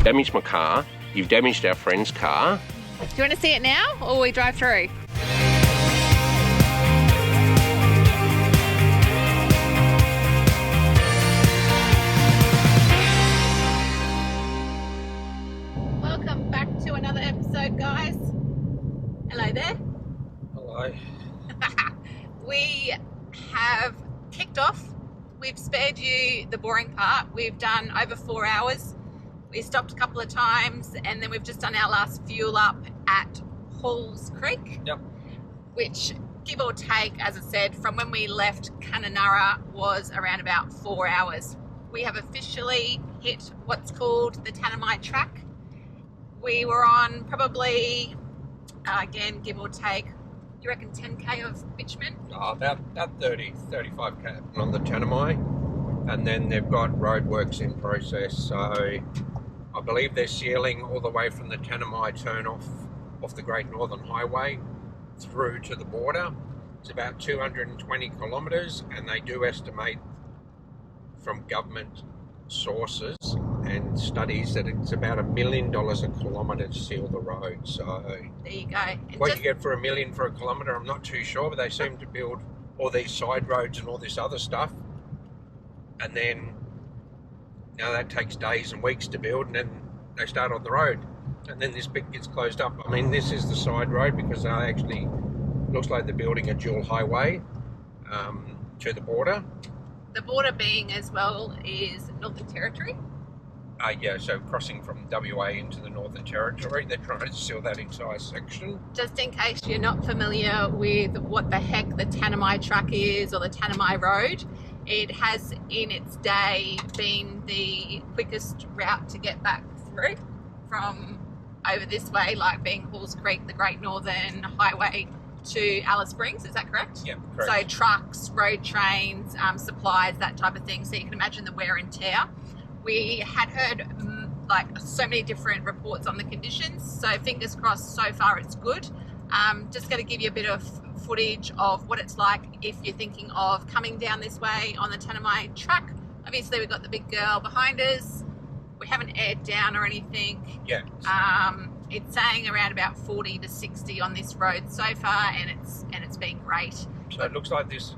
damaged my car. You've damaged our friend's car. Do you want to see it now or we drive through? Welcome back to another episode, guys. Hello there. Hello. We have kicked off. We've spared you the boring part. We've done over 4 hours. We stopped a couple of times and then we've just done our last fuel up at Halls Creek. Yep. Which, give or take, as I said, from when we left Kununurra was around about 4 hours. We have officially hit what's called the Tanami Track. We were on probably, again, give or take, do you reckon 10k of bitumen? Oh, about 30, 35k on the Tanami. And then they've got roadworks in process. So I believe they're sealing all the way from the Tanami turn off the Great Northern Highway through to the border. It's about 220 kilometres, and they do estimate from government sources and studies that it's about $1 million a kilometre to seal the road. So there you go. What you get for $1 million for a kilometre, I'm not too sure, but they seem to build all these side roads and all this other stuff, and then that takes days and weeks to build, and then they start on the road, and then this bit gets closed up. I mean, this is the side road because they actually looks like they're building a dual highway to the border. The border being as well is Northern Territory. Yeah, so crossing from WA into the Northern Territory, they're trying to seal that entire section. Just in case you're not familiar with what the heck the Tanami Track is or the Tanami Road, it has in its day been the quickest route to get back through from over this way, like being Halls Creek, the Great Northern Highway to Alice Springs. Is that correct? Yeah, correct. So trucks, road trains, supplies, that type of thing. So you can imagine the wear and tear. We had heard like so many different reports on the conditions, so fingers crossed so far it's good. Just going to give you a bit of footage of what it's like if you're thinking of coming down this way on the Tanami Track. Obviously we've got the big girl behind us. We haven't aired down or anything. Yeah. It's saying around about 40 to 60 on this road so far, and it's been great. So it looks like this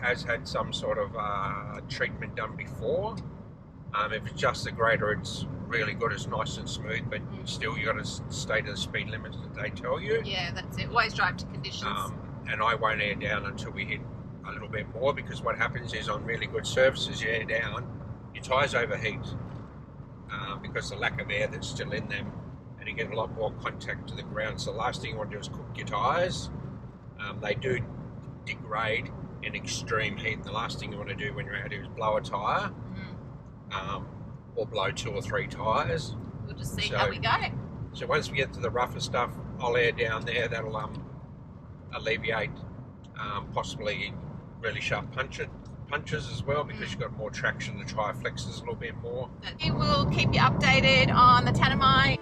has had some sort of treatment done before. If it's just the grader, it's really good. It's nice and smooth, but still you got to stay to the speed limits that they tell you. Yeah, that's it. Always drive to conditions. And I won't air down until we hit a little bit more, because what happens is on really good surfaces, you air down, your tyres overheat because the lack of air that's still in them, and you get a lot more contact to the ground. So the last thing you want to do is cook your tyres. They do degrade in extreme heat, and the last thing you want to do when you're out here is blow a tyre. Or blow 2 or 3 tyres. We'll just see how we go. So once we get to the rougher stuff, I'll air down there. That'll alleviate possibly really sharp punches as well, because you've got more traction. The tyre flexes a little bit more. We will keep you updated on the Tanami.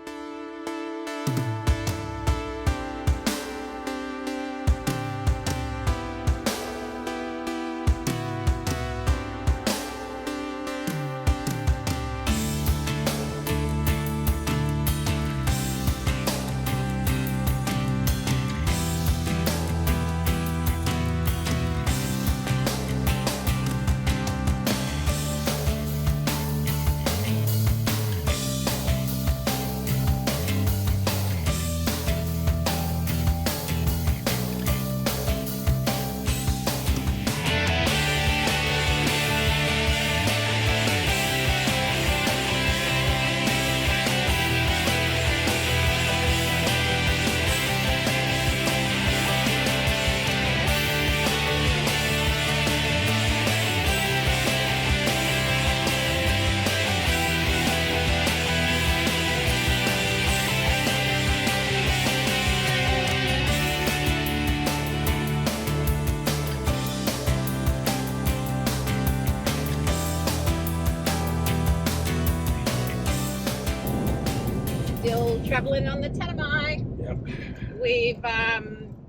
Travelling on the Tanami. Yep. We've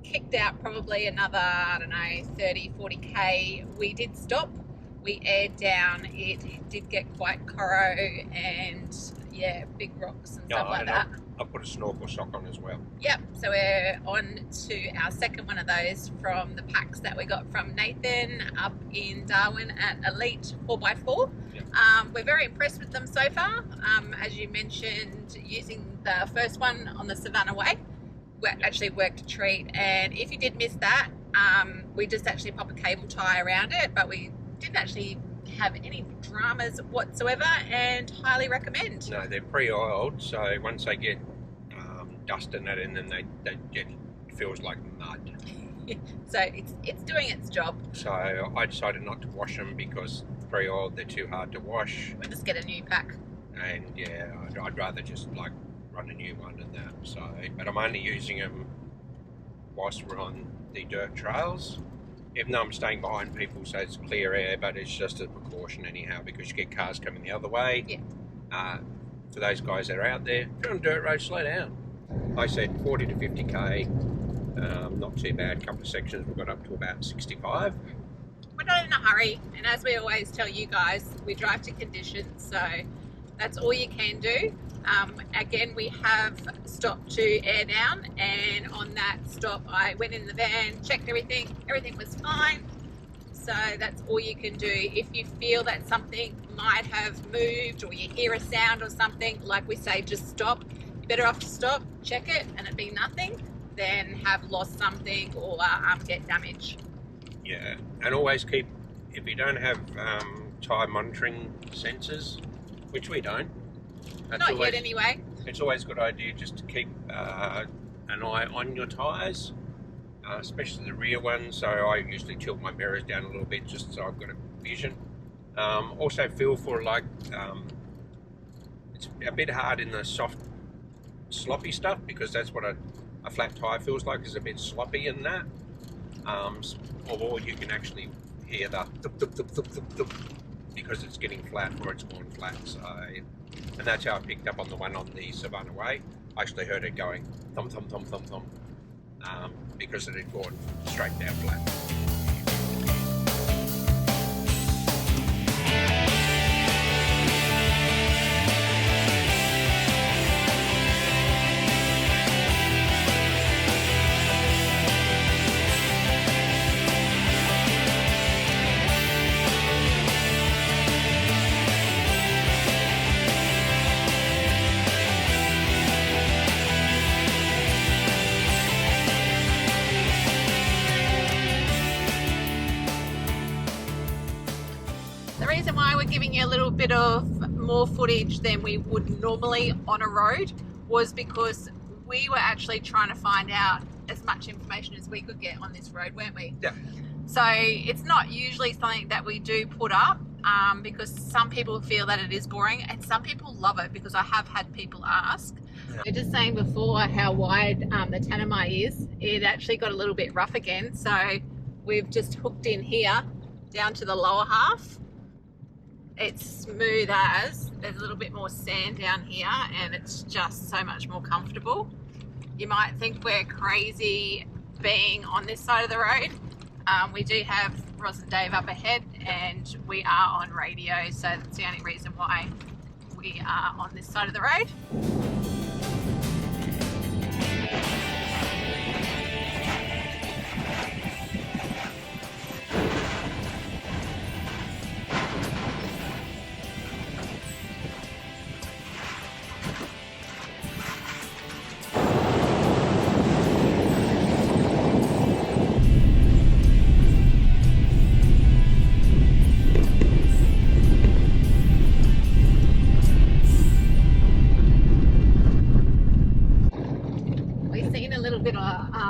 kicked out probably another, 30, 40k. We did stop. We aired down. It did get quite corro, and yeah, big rocks and Yeah, stuff like and that. I put a snorkel sock on as well. Yep, so we're on to our second one of those from the packs that we got from Nathan up in Darwin at Elite 4x4. Yep. We're very impressed with them so far. As you mentioned, using the first one on the Savannah Way, actually worked a treat. And if you did miss that, we just actually pop a cable tie around it, but we didn't actually have any dramas whatsoever, and highly recommend. No, they're pre-oiled, so once they get dust in it, and then they get, it feels like mud. So it's doing its job. So I decided not to wash them because pre-oiled, they're too hard to wash. We'll just get a new pack. And yeah, I'd rather just like run a new one and that. So, but I'm only using them whilst we're on the dirt trails. Even though I'm staying behind people, so it's clear air, but it's just a precaution anyhow, because you get cars coming the other way. Yeah. For those guys that are out there, if you're on a dirt road, slow down. I said 40 to 50k, not too bad. A couple of sections we got up to about 65. We're not in a hurry, and as we always tell you guys, we drive to conditions, so that's all you can do. Again, we have stopped to air down, and on that stop I went in the van, checked everything was fine. So that's all you can do. If you feel that something might have moved, or you hear a sound or something, like we say, just stop. You're better off to stop, check it, and it be nothing, than have lost something or get damage. Yeah, and always keep, if you don't have tyre monitoring sensors, which we don't, Not yet anyway. It's always a good idea just to keep an eye on your tyres, especially the rear ones. So I usually tilt my mirrors down a little bit just so I've got a vision. Also feel for like, it's a bit hard in the soft, sloppy stuff, because that's what a flat tyre feels like, is a bit sloppy in that. Or you can actually hear the thup, thup, thup, thup, thup, thup, because it's getting flat or it's gone flat. So, and that's how I picked up on the one on the Savannah Way. I actually heard it going thump, thump, thump, thump, thump, because it had gone straight down flat. Giving you a little bit of more footage than we would normally on a road was because we were actually trying to find out as much information as we could get on this road, weren't we? Yeah. So it's not usually something that we do put up because some people feel that it is boring, and some people love it, because I have had people ask. Yeah. We were just saying before how wide the Tanami is. It actually got a little bit rough again, so we've just hooked in here down to the lower half. It's smooth as, there's a little bit more sand down here, and it's just so much more comfortable. You might think we're crazy being on this side of the road. We do have Roz and Dave up ahead, and we are on radio, so that's the only reason why we are on this side of the road.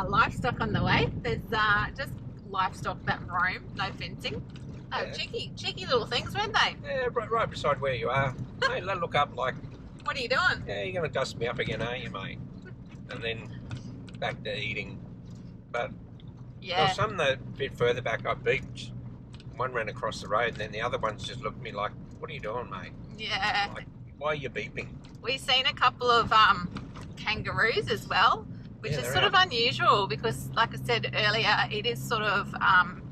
Livestock on the way. There's just livestock that roam, no fencing. Oh, yeah. Cheeky little things, weren't they? Yeah, right beside where you are. Hey, look up like, what are you doing? Yeah, you're going to dust me up again, are you, mate? And then back to eating. But yeah, there was some that a bit further back I beeped. One ran across the road, and then the other ones just looked at me like, what are you doing, mate? Yeah. Like, why are you beeping? We've seen a couple of kangaroos as well, which is sort of unusual because, like I said earlier, it is sort of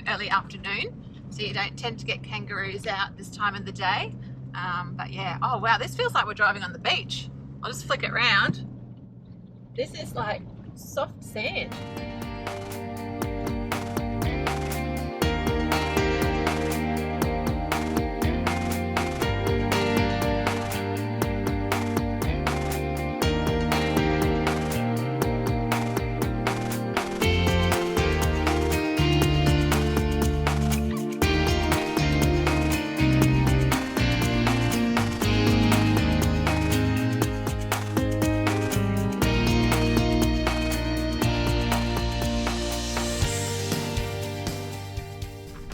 early afternoon, so you don't tend to get kangaroos out this time of the day. But yeah, oh wow, this feels like we're driving on the beach. I'll just flick it around. This is like soft sand.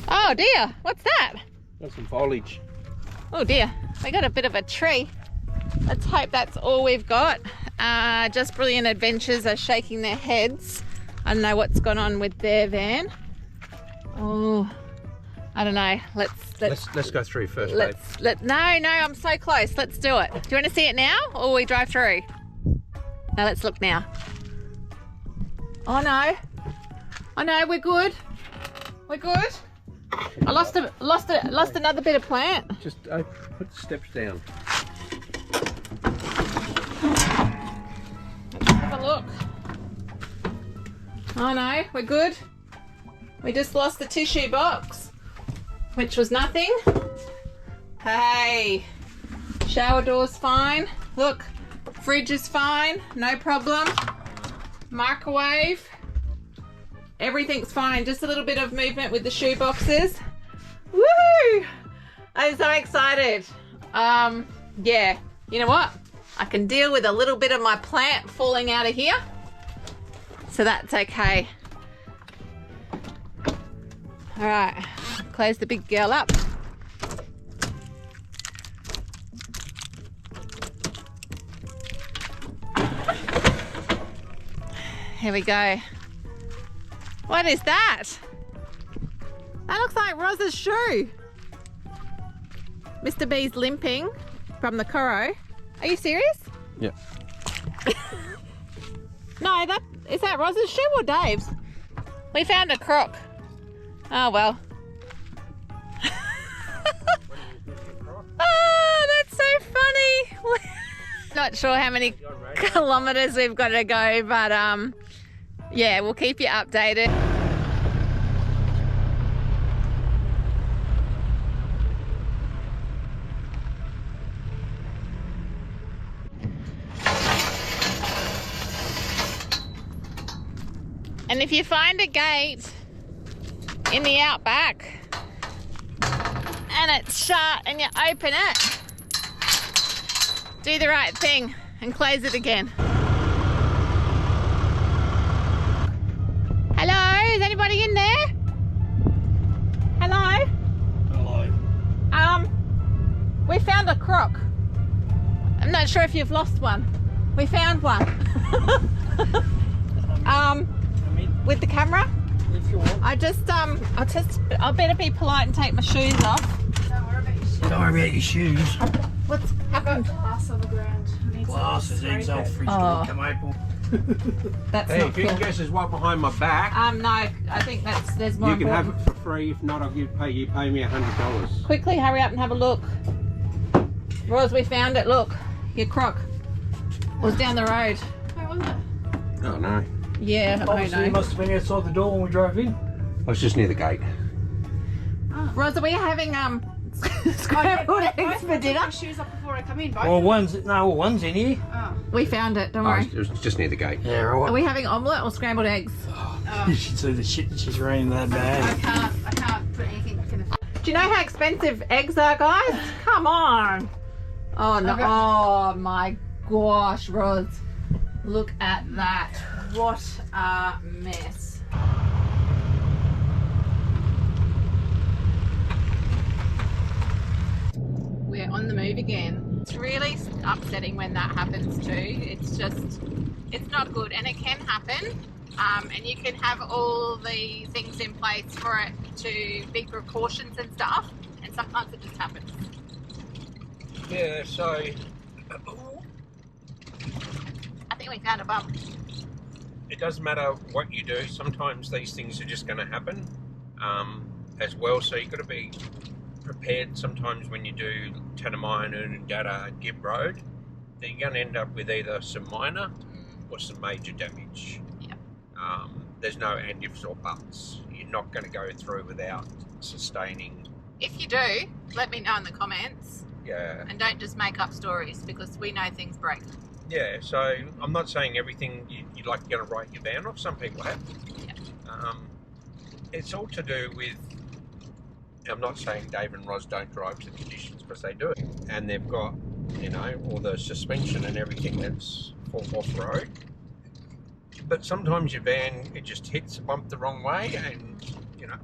Oh dear, what's that? Got some foliage. Oh dear, we got a bit of a tree. Let's hope that's all we've got. Just Brilliant Adventures are shaking their heads. I don't know what's gone on with their van. Oh, I don't know. Let's go through first, babe. No, I'm so close. Let's do it. Do you want to see it now, or we drive through? No, let's look now. Oh no, we're good. We're good. I lost another bit of plant. Just put the steps down. Let's have a look. Oh no, we're good. We just lost the tissue box, which was nothing. Hey, shower door's fine. Look, fridge is fine, no problem. Microwave. Everything's fine, just a little bit of movement with the shoe boxes. Woo! I'm so excited. Yeah, you know what? I can deal with a little bit of my plant falling out of here. So that's okay. All right, close the big girl up. Here we go. What is that? That looks like Roz's shoe. Mr. B's limping from the Coro. Are you serious? Yeah. No, is that Roz's shoe or Dave's? We found a croc. Oh well. Oh, that's so funny. Not sure how many kilometers we've got to go, but yeah, we'll keep you updated. And if you find a gate in the Outback and it's shut and you open it, do the right thing and close it again. Hello, is anybody in there? Hello? Hello. We found a croc. I'm not sure if you've lost one. We found one. With the camera? If you want. I'll better be polite and take my shoes off. Don't worry about your shoes. What's happened? Glass on the ground. Glasses, eggs, old fridge door, come open. That's Hey, not if you cool. can guess there's one behind my back, No, I think there's more you can have important. it for free. If not, you pay me $100. Quickly, hurry up and have a look. Roz, we found it. Look, your croc was down the road. Where was it? Oh no. Yeah, Obviously, I it know. must have been outside the door when we drove in. I was just near the gate. Roz, are we having scrambled eggs for dinner? My shoes up before I come in. Well, one's in here. Oh. We found it. Don't Oh, worry. it was just near the gate. Yeah, Are right. we having omelette or scrambled eggs? You should see the shit that she's running in that bag. I can't put anything back in the. Do you know how expensive eggs are, guys? Come on. Oh no! Oh my gosh, Roz! Look at that! What a mess! We're on the move again. It's really upsetting when that happens too. It's not good, and it can happen. And you can have all the things in place for it to be precautions and stuff, and sometimes it just happens. Yeah, so I think we found a bump. it doesn't matter what you do. Sometimes these things are just going to happen as well. So you've got to be prepared sometimes when you do Tanami and Unundata and Gibb Road, that you're going to end up with either some minor or some major damage. Yep. There's no and ifs or buts. You're not going to go through without sustaining. If you do, let me know in the comments. Yeah. And don't just make up stories, because we know things break. Yeah, so I'm not saying everything you're like going to write your van off. Some people have. Yeah. It's all to do with, I'm not saying Dave and Roz don't drive to the conditions, because they do. And they've got, you know, all the suspension and everything that's for off-road. But sometimes your van, it just hits a bump the wrong way and, you know,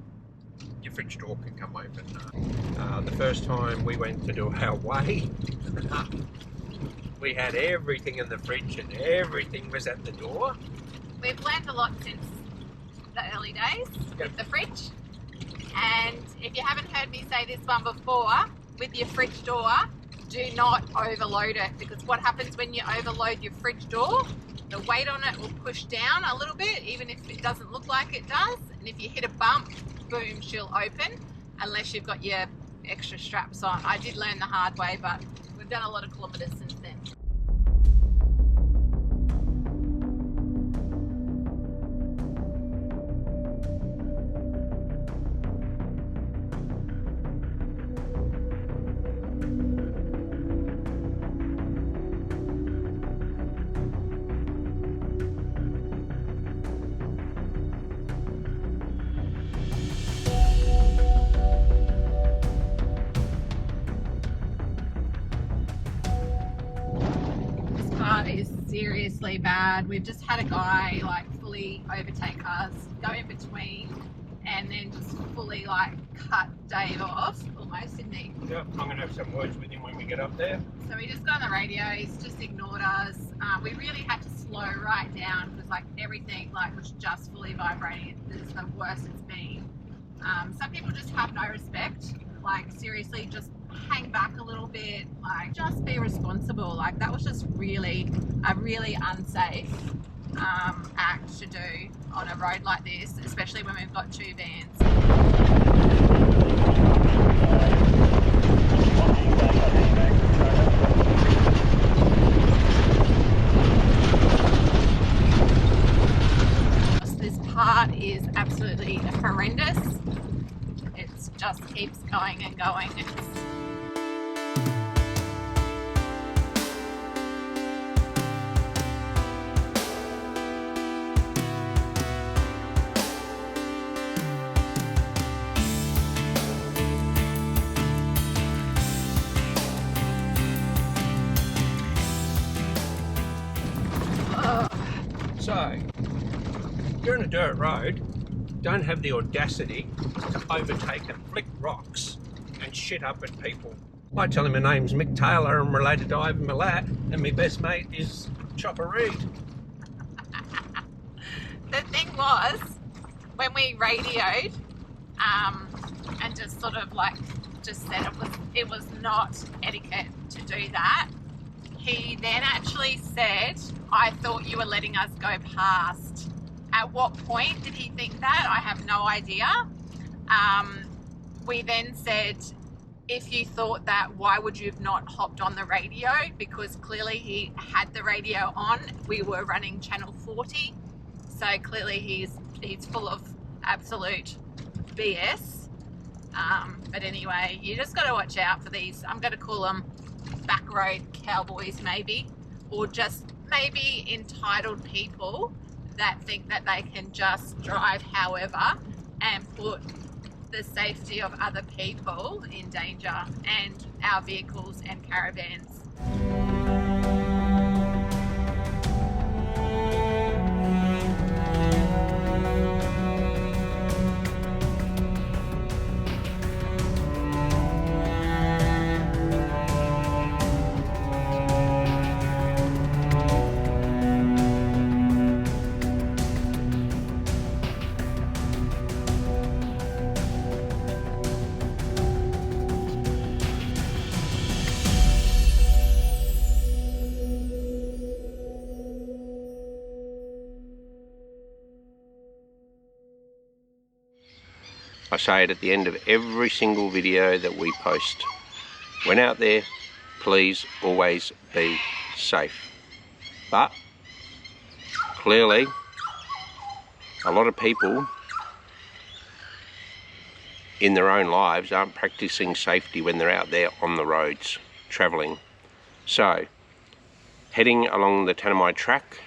your fridge door can come open. The first time we went to do our way, we had everything in the fridge and everything was at the door. We've learned a lot since the early days with the fridge. And if you haven't heard me say this one before, with your fridge door, do not overload it, because what happens when you overload your fridge door, the weight on it will push down a little bit, even if it doesn't look like it does. And if you hit a bump, boom, she'll open, unless you've got your extra straps on. I did learn the hard way, but we've done a lot of kilometres since then. Is seriously bad. We've just had a guy like fully overtake us, go in between, and then just fully like cut Dave off almost, didn't he? Yeah, I'm going to have some words with him when we get up there. So we just got on the radio, he's just ignored us. We really had to slow right down, because like everything like was just fully vibrating. This is the worst it's been. Some people just have no respect. Like seriously, just hang back a little bit, like just be responsible. Like that was just really a really unsafe act to do on a road like this, especially when we've got two vans. This part is absolutely horrendous. It just keeps going and going. So, you're on a dirt road, don't have the audacity to overtake and flick rocks and shit up at people. I tell him my name's Mick Taylor, I'm related to Ivan Milat, and my best mate is Chopper Reed. The thing was, when we radioed and just sort of like just said it was not etiquette to do that, he then actually said, I thought you were letting us go past. At what point did he think that? I have no idea. We then said, if you thought that, why would you have not hopped on the radio? Because clearly he had the radio on. We were running channel 40. So clearly he's full of absolute BS. But anyway, you just got to watch out for these. I'm going to call them back road cowboys maybe, or just maybe entitled people that think that they can just drive however and put the safety of other people in danger, and our vehicles and caravans. I say it at the end of every single video that we post. When out there, please always be safe. But clearly, a lot of people in their own lives aren't practicing safety when they're out there on the roads travelling. So, heading along the Tanami Track,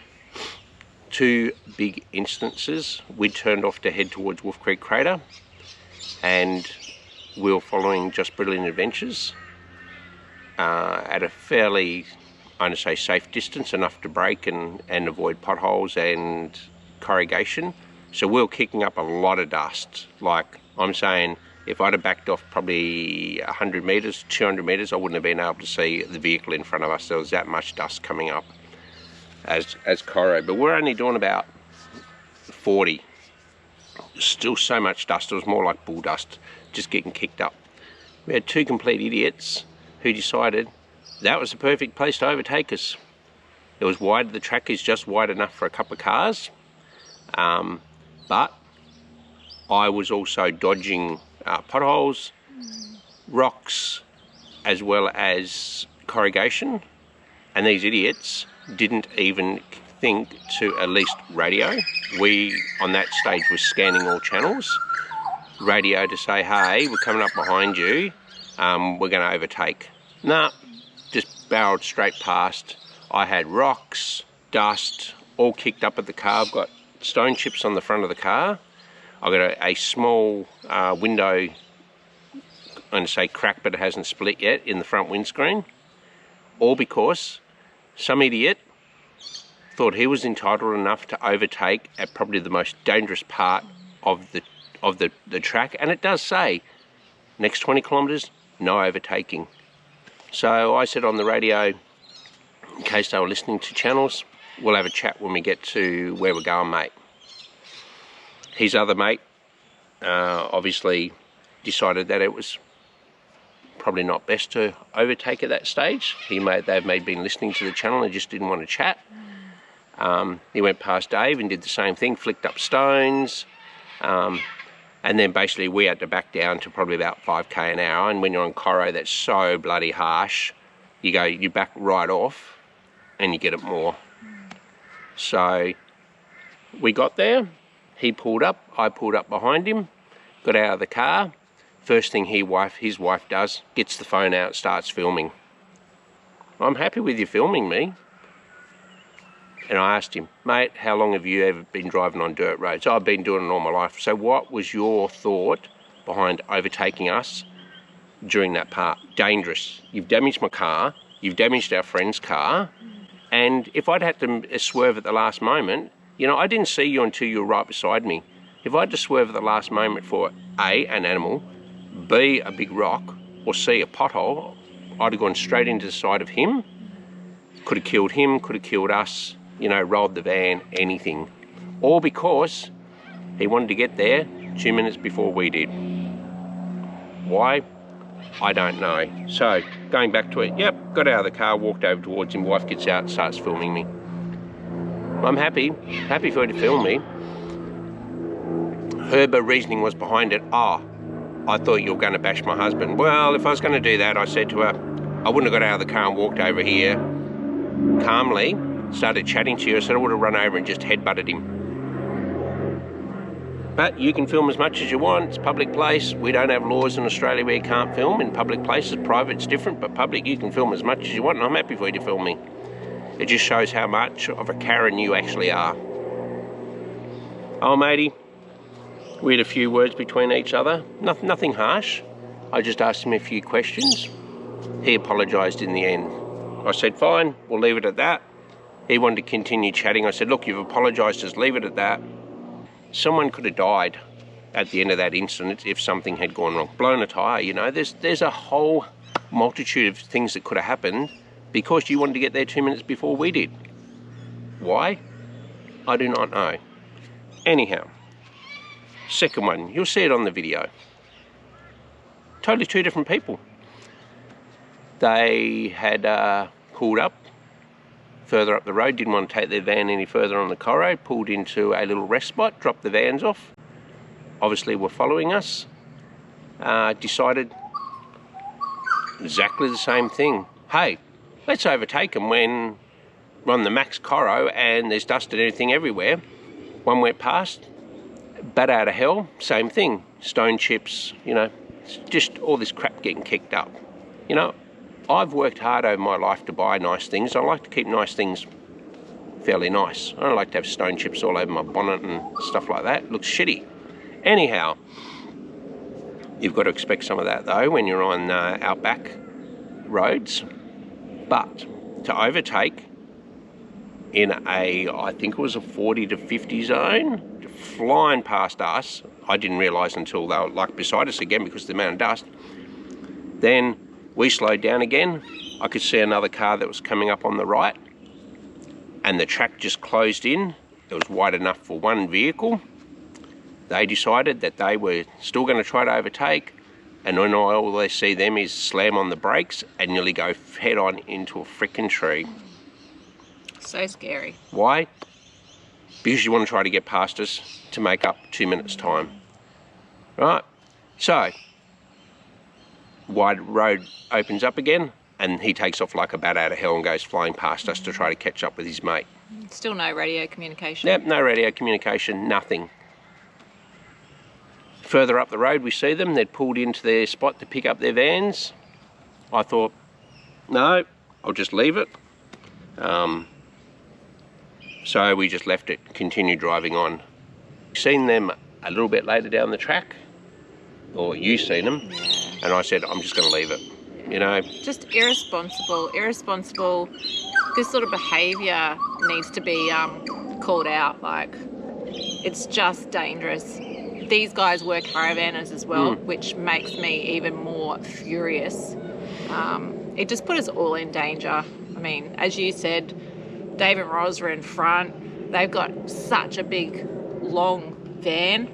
2 big instances. We turned off to head towards Wolf Creek Crater, and we were following Just Brilliant Adventures at a fairly, I'm going to say, safe distance, enough to brake and avoid potholes and corrugation. So we were kicking up a lot of dust. Like, I'm saying, if I'd have backed off probably 100 metres, 200 metres, I wouldn't have been able to see the vehicle in front of us. There was that much dust coming up as Coro. But we're only doing about 40. Still so much dust. It was more like bull dust just getting kicked up. We had 2 complete idiots who decided that was the perfect place to overtake us. It was wide. The track is just wide enough for a couple of cars. But I was also dodging potholes, rocks, as well as corrugation, and these idiots didn't even think to at least radio. We, on that stage, was scanning all channels. Radio to say, hey, we're coming up behind you, we're going to overtake. Nah, just barreled straight past. I had rocks, dust, all kicked up at the car. I've got stone chips on the front of the car. I've got a small window, I'm going to say crack, but it hasn't split yet, in the front windscreen. All because some idiot thought he was entitled enough to overtake at probably the most dangerous part of the track. And it does say, next 20 kilometres, no overtaking. So I said on the radio, in case they were listening to channels, we'll have a chat when we get to where we're going, mate. His other mate obviously decided that it was probably not best to overtake at that stage. They've been listening to the channel and just didn't want to chat. He went past Dave and did the same thing, flicked up stones, and then basically we had to back down to probably about 5k an hour. And when you're on Coro, that's so bloody harsh. You back right off and you get it more. So we got there. He pulled up, I pulled up behind him, got out of the car. First thing his wife does, gets the phone out, starts filming. I'm happy with you filming me. And I asked him, mate, how long have you ever been driving on dirt roads? I've been doing it all my life. So what was your thought behind overtaking us during that part? Dangerous. You've damaged my car, you've damaged our friend's car, and if I'd had to swerve at the last moment, you know, I didn't see you until you were right beside me. If I had to swerve at the last moment for A, an animal, B, a big rock, or C, a pothole, I'd have gone straight into the side of him. Could have killed him, could have killed us, you know, rolled the van, anything. All because he wanted to get there 2 minutes before we did. Why? I don't know. So, going back to it, yep, got out of the car, walked over towards him, wife gets out, starts filming me. I'm happy for her to film me. Her reasoning was behind it, I thought you were going to bash my husband. Well, if I was going to do that, I said to her, I wouldn't have got out of the car and walked over here calmly, started chatting to you. I said I would have run over and just headbutted him. But you can film as much as you want. It's a public place. We don't have laws in Australia where you can't film in public places. Private's different, but public you can film as much as you want, and I'm happy for you to film me. It just shows how much of a Karen you actually are. Oh, matey, we had a few words between each other. Nothing harsh. I just asked him a few questions. He apologised in the end. I said, fine, we'll leave it at that. He wanted to continue chatting. I said, look, you've apologised, just leave it at that. Someone could have died at the end of that incident if something had gone wrong. Blown a tyre, you know. There's a whole multitude of things that could have happened because you wanted to get there 2 minutes before we did. Why? I do not know. Anyhow, second one, you'll see it on the video. Totally 2 different people. They had pulled up further up the road, didn't want to take their van any further on the Coro, pulled into a little rest spot, dropped the vans off. Obviously were following us. decided exactly the same thing. Hey, let's overtake them when we're on the max Coro and there's dust and everything everywhere. One went past, bat out of hell, same thing. Stone chips, you know, just all this crap getting kicked up. You know, I've worked hard over my life to buy nice things. I like to keep nice things fairly nice. I don't like to have stone chips all over my bonnet and stuff like that. It looks shitty. Anyhow, you've got to expect some of that though when you're on Outback roads. But to overtake in a, I think it was a 40 to 50 zone, flying past us, I didn't realise until they were like beside us again because of the amount of dust. Then we slowed down again. I could see another car that was coming up on the right and the track just closed in. It was wide enough for one vehicle. They decided that they were still going to try to overtake, and then all they see them is slam on the brakes and nearly go head on into a freaking tree. So scary. Why? Because you want to try to get past us to make up 2 minutes time. Right, so wide road opens up again and he takes off like a bat out of hell and goes flying past us to try to catch up with his mate. Still no radio communication. Yep, no radio communication, nothing. Further up the road we see them, they'd pulled into their spot to pick up their vans. I thought, no, I'll just leave it. So we just left it, continued driving on. Seen them a little bit later down the track, or you seen them, and I said, I'm just going to leave it, you know. Just irresponsible. This sort of behaviour needs to be called out. Like, it's just dangerous. These guys were caravanners as well, which makes me even more furious. It just put us all in danger. I mean, as you said, Dave and Roz were in front. They've got such a big, long van.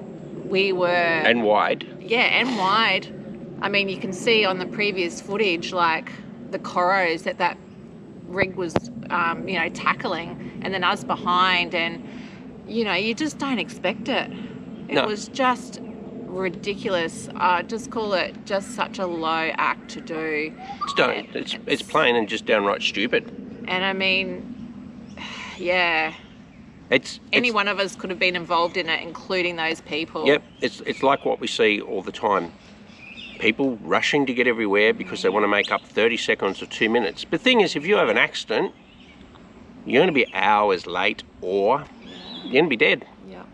We were... And wide. Yeah, and wide. I mean, you can see on the previous footage, like, the Coros that rig was, you know, tackling, and then us behind, and, you know, you just don't expect it. It was just ridiculous. Just call it just such a low act to do. It's plain and just downright stupid. And I mean, yeah. Any one of us could have been involved in it, including those people. Yep, it's like what we see all the time. People rushing to get everywhere because they want to make up 30 seconds or 2 minutes. But the thing is, if you have an accident, you're going to be hours late or you're going to be dead. Yeah.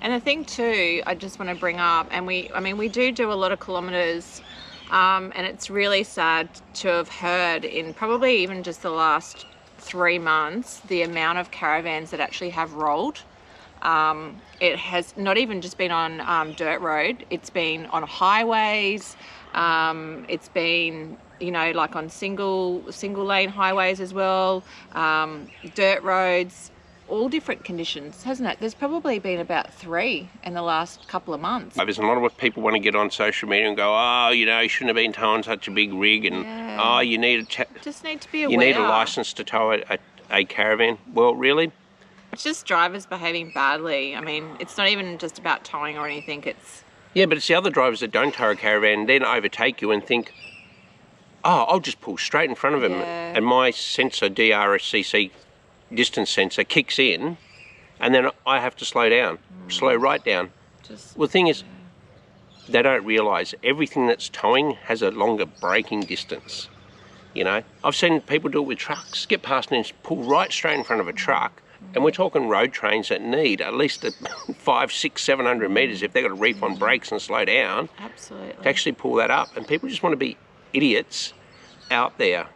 And the thing too, I just want to bring up, and we do a lot of kilometres, and it's really sad to have heard in probably even just the last 3 months, the amount of caravans that actually have rolled. It has not even just been on dirt road, it's been on highways, it's been, you know, like on single lane highways as well, dirt roads, all different conditions, hasn't it? There's probably been about 3 in the last couple of months. There's a lot of people want to get on social media and go, oh, you know, you shouldn't have been towing such a big rig, and oh, you need just need to be aware. You need a license to tow a caravan. Well, really? It's just drivers behaving badly. I mean, it's not even just about towing or anything. It's... Yeah, but it's the other drivers that don't tow a caravan, then overtake you and think, oh, I'll just pull straight in front of him. Yeah. And my sensor, DRSCC distance sensor, kicks in, and then I have to slow down, slow right down. Well, the thing is, they don't realise everything that's towing has a longer braking distance. You know, I've seen people do it with trucks, get past and pull right straight in front of a truck. And we're talking road trains that need at least 500, 600, 700 metres if they've got to reef on brakes and slow down. Absolutely. To actually pull that up. And people just want to be idiots out there.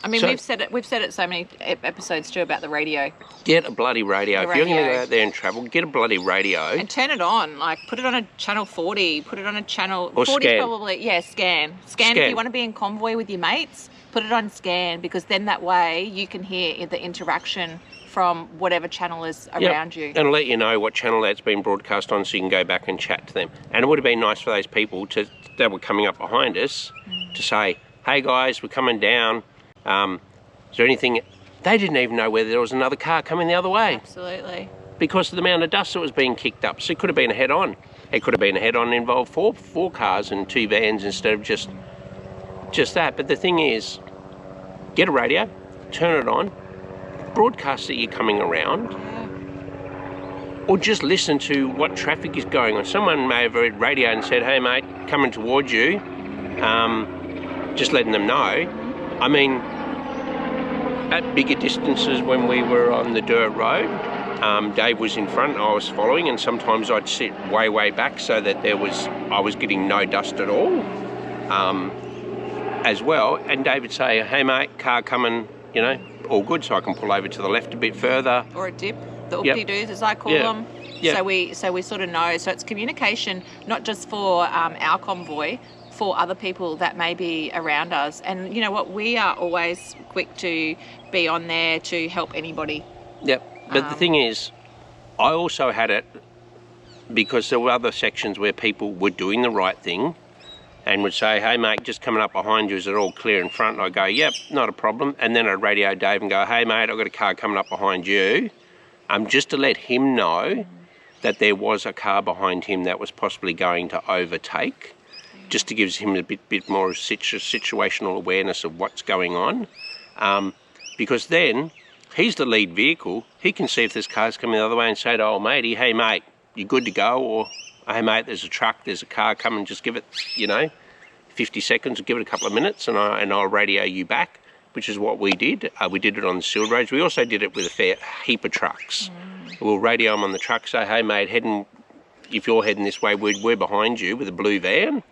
I mean, we've said it so many episodes too about the radio. Get a bloody radio. If you're going to go out there and travel, get a bloody radio. And turn it on. Like, put it on a channel 40. Put it on a channel... Or 40 scan. Probably, yeah, scan. Scan if you want to be in convoy with your mates. Put it on scan, because then that way you can hear the interaction from whatever channel is around you. And let you know what channel that's been broadcast on so you can go back and chat to them. And it would have been nice for those people that were coming up behind us to say, hey guys, we're coming down. Is there anything... They didn't even know whether there was another car coming the other way. Absolutely. because of the amount of dust that was being kicked up. So it could have been a head-on. It could have been a head-on involved four cars and 2 vans instead of just that. But the thing is, get a radio, turn it on, broadcast that you're coming around, or just listen to what traffic is going on. Someone may have read radio and said, hey mate, coming towards you, just letting them know. I mean, at bigger distances when we were on the dirt road, Dave was in front, I was following, and sometimes I'd sit way back so that I was getting no dust at all, as well. And Dave would say, hey mate, car coming, you know, all good, so I can pull over to the left a bit further. Or a dip, the oopty-doos as I call them. Yep. So we sort of know. So it's communication, not just for our convoy, for other people that may be around us. And you know what, we are always quick to be on there to help anybody. Yep. But the thing is, I also had it because there were other sections where people were doing the right thing and would say, hey mate, just coming up behind you, is it all clear in front? And I go, yep, not a problem. And then I'd radio Dave and go, hey mate, I've got a car coming up behind you. Just to let him know that there was a car behind him that was possibly going to overtake, just to give him a bit more situational awareness of what's going on. Because then, he's the lead vehicle. He can see if this car's coming the other way and say to old matey, hey mate, you good to go? Or, hey mate, there's a truck, there's a car coming, just give it, you know, 50 seconds, give it a couple of minutes and I'll radio you back, which is what we did. We did it on the sealed roads. We also did it with a fair heap of trucks. We'll radio them on the truck, say, hey mate, if you're heading this way, we're behind you with a blue van.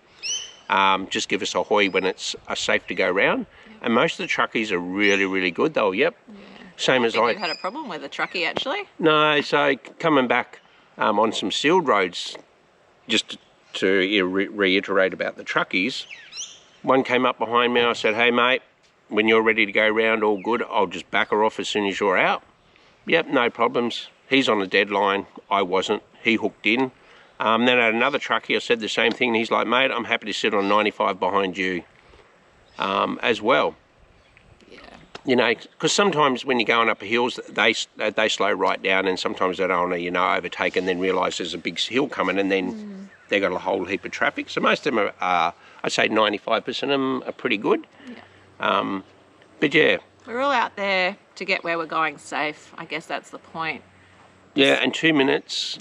Just give us a hoy when it's safe to go round. And most of the truckies are really good though, yep. Same as You've had a problem with a truckie actually? No, so coming back on some sealed roads, just to reiterate about the truckies, one came up behind me, I said, hey mate, when you're ready to go round, all good, I'll just back her off as soon as you're out. Yep, no problems. He's on a deadline, I wasn't, he hooked in. Then at another truckie, I said the same thing, and he's like, mate, I'm happy to sit on 95 behind you as well. You know, because sometimes when you're going up hills, they slow right down, and sometimes they don't want to, you know, overtake and then realise there's a big hill coming, and then they've got a whole heap of traffic. So most of them are, I'd say 95% of them are pretty good. Yeah. But yeah. We're all out there to get where we're going safe. I guess that's the point. Yeah, and 2 minutes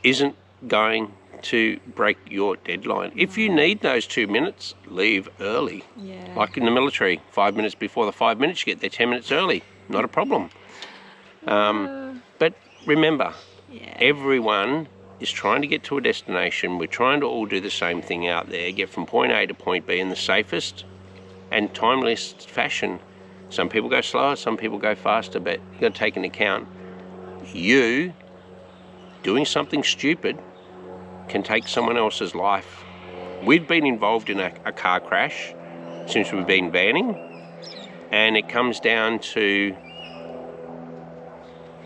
isn't going to break your deadline. If you need those 2 minutes, leave early. Yeah. Like in the military, 5 minutes before the 5 minutes, you get there 10 minutes early. Not a problem. But remember, everyone is trying to get to a destination. We're trying to all do the same thing out there, get from point A to point B in the safest and timeless fashion. Some people go slower, some people go faster, but you've got to take into account you doing something stupid can take someone else's life. We've been involved in a car crash since we've been vanning, and it comes down to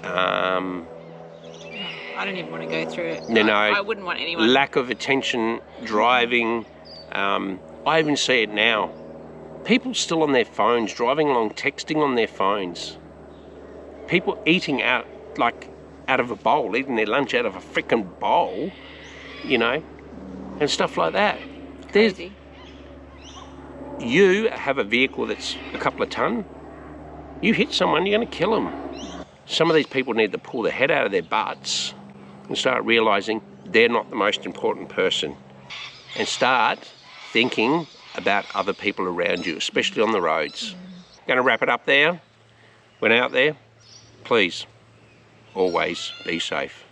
I don't even want to go through it. No, I wouldn't want anyone. Lack of attention, driving. I even see it now. People still on their phones, driving along, texting on their phones. People eating out of a bowl, eating their lunch out of a freaking bowl, you know, and stuff like that. Crazy. You have a vehicle that's a couple of ton. You hit someone, you're going to kill them. Some of these people need to pull their head out of their butts and start realising they're not the most important person, and start thinking about other people around you, especially on the roads. Going to wrap it up there. When out there, please always be safe.